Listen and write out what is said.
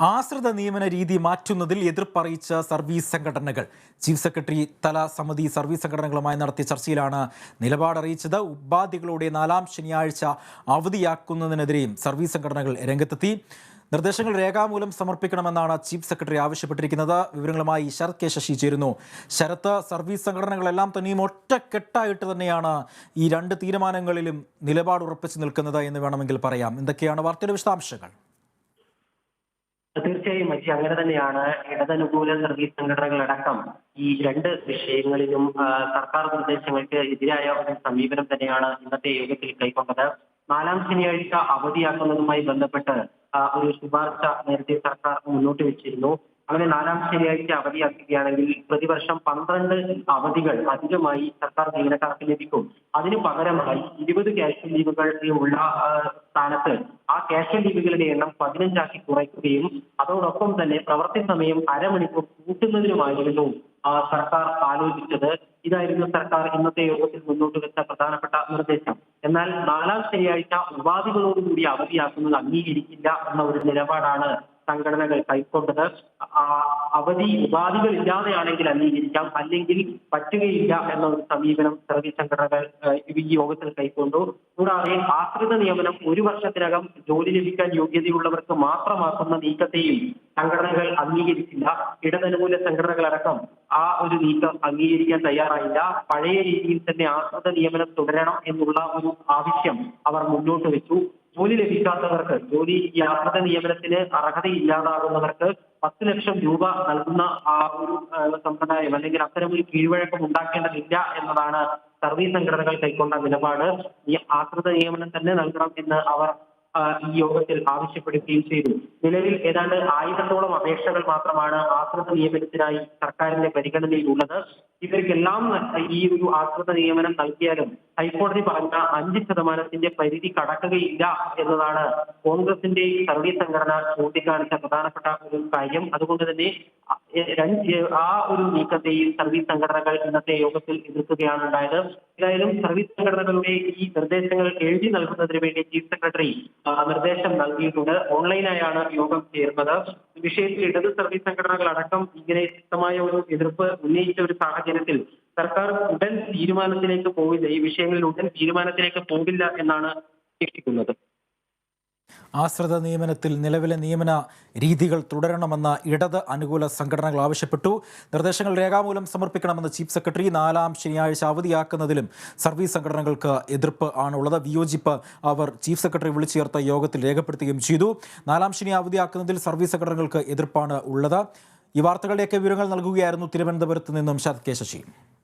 ആശ്രിത നിയമന രീതി മാറ്റുന്നതിൽ എതിർപ്പറിയിച്ച സർവീസ് സംഘടനകൾ ചീഫ് സെക്രട്ടറി തല സമിതി സർവീസ് സംഘടനകളുമായി നടത്തിയ ചർച്ചയിലാണ് നിലപാടറിയിച്ചത്. ഉപാധികളുടെ 4-ാം ശനിയാഴ്ച അവധിയാക്കുന്നതിനെതിരെയും സർവീസ് സംഘടനകൾ രംഗത്തെത്തി. നിർദ്ദേശങ്ങൾ രേഖാമൂലം സമർപ്പിക്കണമെന്നാണ് ചീഫ് സെക്രട്ടറി ആവശ്യപ്പെട്ടിരിക്കുന്നത്. വിവരങ്ങളുമായി ശരത് കെ ശശി ചേരുന്നു. ശരത്ത്, സർവീസ് സംഘടനകളെല്ലാം തന്നെയും ഒറ്റക്കെട്ടായിട്ട് തന്നെയാണ് ഈ രണ്ട് തീരുമാനങ്ങളിലും നിലപാട് ഉറപ്പിച്ചു നിൽക്കുന്നത് എന്ന് വേണമെങ്കിൽ പറയാം. എന്തൊക്കെയാണ് വാർത്തയുടെ വിശദാംശങ്ങൾ? തീർച്ചയായും മറ്റു അങ്ങനെ തന്നെയാണ്. ഇടതനുകൂല സർവീസ് സംഘടനകളടക്കം ഈ രണ്ട് വിഷയങ്ങളിലും സർക്കാർ നിർദ്ദേശങ്ങൾക്ക് എതിരായ ഒരു സമീപനം തന്നെയാണ് ഇന്നത്തെ യോഗത്തിൽ കൈക്കൊണ്ടത്. 4-ാം ശനിയാഴ്ച അവധിയാക്കുന്നതുമായി ബന്ധപ്പെട്ട് ഒരു ശുപാർശ നേരത്തെ സർക്കാർ മുന്നോട്ട് വെച്ചിരുന്നു. അങ്ങനെ 4-ാം ശനിയാഴ്ച അവധിയാക്കുകയാണെങ്കിൽ പ്രതിവർഷം 12 അവധികൾ അധികമായി സർക്കാർ ജീവനക്കാർക്ക് ലഭിക്കും. അതിനു പകരമായി 20 കാഷ്വൽ ലീവുകൾ ഉള്ള സ്ഥാനത്ത് ആ കാഷ്വൽ ലീവുകളുടെ എണ്ണം 15 കുറയ്ക്കുകയും അതോടൊപ്പം തന്നെ പ്രവൃത്തി സമയം അരമണിക്കൂർ കൂട്ടുന്നതിനുമായിരുന്നു സർക്കാർ ആലോചിച്ചത്. ഇതായിരുന്നു സർക്കാർ ഇന്നത്തെ യോഗത്തിൽ മുന്നോട്ട് വെച്ച പ്രധാനപ്പെട്ട നിർദ്ദേശം. എന്നാൽ 4-ാം ശനിയാഴ്ച ഉപാധികളോടുകൂടി അവധിയാക്കുന്നത് അംഗീകരിക്കില്ല എന്ന ഒരു നിലപാടാണ് സംഘടനകൾ കൈക്കൊണ്ടത്. അവധി ഉപാധികൾ ഇല്ലാതെയാണെങ്കിൽ അംഗീകരിക്കാം, അല്ലെങ്കിൽ പറ്റുകയില്ല എന്ന ഒരു സമീപനം സർവീസ് സംഘടനകൾ ഈ യോഗത്തിൽ കൈക്കൊണ്ടു. കൂടാതെ ആശ്രിത നിയമനം 1 വർഷത്തിനകം ജോലി ലഭിക്കാൻ യോഗ്യതയുള്ളവർക്ക് മാത്രമാക്കുന്ന നീക്കത്തെയും സംഘടനകൾ അംഗീകരിച്ചില്ല. ഇടതനുകൂല സംഘടനകളടക്കം ആ ഒരു നീക്കം അംഗീകരിക്കാൻ തയ്യാറായില്ല. പഴയ രീതിയിൽ തന്നെ ആശ്രിത നിയമനം തുടരണം എന്നുള്ള ഒരു ആവശ്യം അവർ മുന്നോട്ട് വെച്ചു. ജോലി ലഭിക്കാത്തവർക്ക്, ഈ ആശ്രിത നിയമനത്തിന് അർഹതയില്ലാതാകുന്നവർക്ക് 10 ലക്ഷം രൂപ നൽകുന്ന ആ ഒരു സമ്പ്രദായം അല്ലെങ്കിൽ അത്തരമൊരു കീഴ്വഴക്കം ഉണ്ടാക്കേണ്ടതില്ല എന്നതാണ് സർവീസ് സംഘടനകൾ കൈക്കൊണ്ട നിലപാട്. ഈ ആശ്രിത നിയമനം തന്നെ നൽകണം എന്ന് അവർ ഈ യോഗത്തിൽ ആവശ്യപ്പെടുകയും ചെയ്തു. നിലവിൽ ഏതാണ്ട് 1000-ഓളം അപേക്ഷകൾ മാത്രമാണ് ആശ്രിത നിയമനത്തിനായി സർക്കാരിന്റെ പരിഗണനയിലുള്ളത്. ഇവർക്കെല്ലാം ഈ ഒരു ആശ്രിത നിയമനം നൽകിയാലും ഹൈക്കോടതി പറഞ്ഞ 5% പരിധി കടക്കുകയില്ല എന്നതാണ് കോൺഗ്രസിന്റെ സർവീസ് സംഘടന ചൂണ്ടിക്കാണിച്ച പ്രധാനപ്പെട്ട ഒരു കാര്യം. അതുകൊണ്ട് തന്നെ ആ ഒരു നീക്കത്തെയും സർവീസ് സംഘടനകൾ ഇന്നത്തെ യോഗത്തിൽ എതിർക്കുകയാണ് ഉണ്ടായത്. ഏതായാലും സർവീസ് സംഘടനകളുടെ ഈ നിർദ്ദേശങ്ങൾ എഴുതി നൽകുന്നതിന് വേണ്ടി ചീഫ് സെക്രട്ടറി നിർദ്ദേശം നൽകിയിട്ടുണ്ട്. ഓൺലൈനായാണ് യോഗം ചേർന്നത്. വിഷയത്തിൽ ഇടത് സർവീസ് സംഘടനകൾ അടക്കം ഇങ്ങനെ ശക്തമായ ഒരു എതിർപ്പ് ഉന്നയിച്ച ഒരു സാഹചര്യത്തിൽ സർക്കാർ ഉടൻ തീരുമാനത്തിലേക്ക് പോവില്ല, ഈ വിഷയങ്ങളിൽ ഉടൻ തീരുമാനത്തിലേക്ക് പോകില്ല എന്നാണ് പ്രതീക്ഷിക്കുന്നത്. ആശ്രിത നിയമനത്തിൽ നിലവിലെ നിയമന രീതികൾ തുടരണമെന്ന് ഇടത് അനുകൂല സംഘടനകൾ ആവശ്യപ്പെട്ടു. നിർദ്ദേശങ്ങൾ രേഖാമൂലം സമർപ്പിക്കണമെന്ന് ചീഫ് സെക്രട്ടറി 4-ാം ശനിയാഴ്ച അവധിയാക്കുന്നതിലും സർവീസ് സംഘടനകൾക്ക് എതിർപ്പ് ആണുള്ളത്. വിയോജിപ്പ് അവർ ചീഫ് സെക്രട്ടറി വിളിച്ചു ചേർത്ത യോഗത്തിൽ രേഖപ്പെടുത്തുകയും ചെയ്തു. 4-ാം ശനി അവധിയാക്കുന്നതിൽ സർവീസ് സംഘടനകൾക്ക് എതിർപ്പാണ് ഉള്ളത്. ഈ വാർത്തകളുടെയൊക്കെ വിവരങ്ങൾ നൽകുകയായിരുന്നു തിരുവനന്തപുരത്ത് നിന്നും ശരത് കെ ശശി.